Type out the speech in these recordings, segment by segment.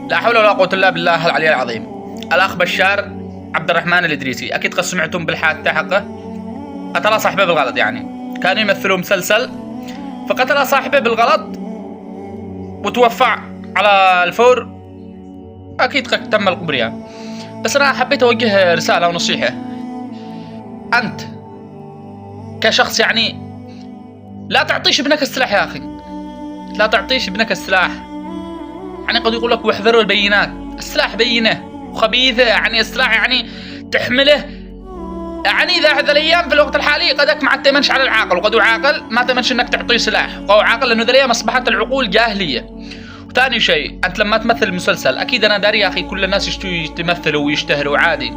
لا حول ولا قوة إلا بالله العلي العظيم. الأخ بشار عبد الرحمن الإدريسي، أكيد قد سمعتم بالحادثة حقه. قتل صاحبه بالغلط، يعني كانوا يمثلوا مسلسل فقتل صاحبه بالغلط وتوفى على الفور. أكيد قد تم القبر يعني. بس أنا حبيت أوجه رسالة ونصيحة. أنت كشخص يعني لا تعطيش ابنك السلاح يا أخي، لا تعطيش ابنك السلاح. يعني قد يقول لك واحذروا البينات. السلاح بينة وخبيثة، يعني السلاح يعني تحمله. يعني ذا الايام في الوقت الحالي قدك ما تأمنش على العاقل، وقد عاقل ما تأمنش انك تعطيه سلاح قو عاقل، لانه ذا الايام اصبحت العقول جاهلية. وثاني شيء، انت لما تمثل مسلسل، اكيد انا داري يا اخي كل الناس يمثلوا ويشتهروا عادي،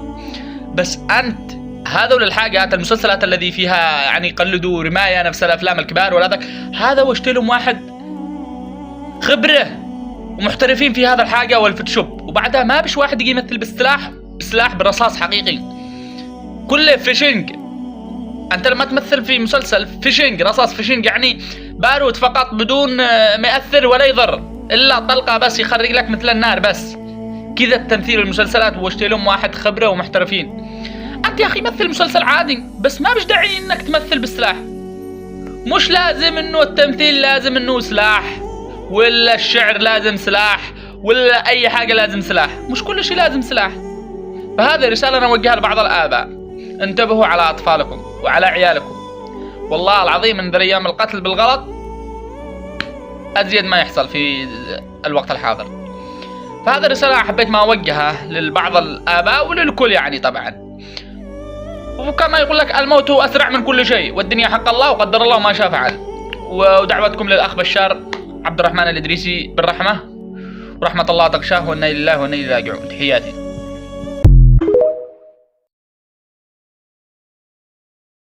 بس انت هذول الحاجات المسلسلات الذي فيها يعني يقلدوا رماية نفس الافلام الكبار ولا ذاك، هذا واشت لهم واحد خبرة ومحترفين في هذا الحاجة والفوتوشوب، وبعدها ما بش واحد يجي يمثل بسلاح برصاص حقيقي، كله فيشنج. انت لما تمثل في مسلسل فيشنج، رصاص فيشنج، يعني بارود فقط بدون ما يأثر ولا يضر الا طلقة بس يخرج لك مثل النار بس. كذا التمثيل المسلسلات واشت لهم واحد خبرة ومحترفين. انت يا اخي مثل مسلسل عادي، بس ما بش داعي انك تمثل بالسلاح. مش لازم انه التمثيل لازم انه سلاح، ولا الشعر لازم سلاح، ولا اي حاجة لازم سلاح. مش كل شيء لازم سلاح. فهذه رسالة انا اوجهها لبعض الاباء، انتبهوا على اطفالكم وعلى عيالكم. والله العظيم من ذا ايام القتل بالغلط ازيد ما يحصل في الوقت الحاضر. فهذه رسالة حبيت ما اوجهها لبعض الاباء وللكل يعني طبعا. وكما يقول لك الموت هو اسرع من كل شيء، والدنيا حق الله وقدر الله ما شاء فعل. ودعوتكم للاخ بشار عبد الرحمن الإدريسي بالرحمة، ورحمة الله تغشاه، وإنا لله وإنا إليه راجعون. تحياتي.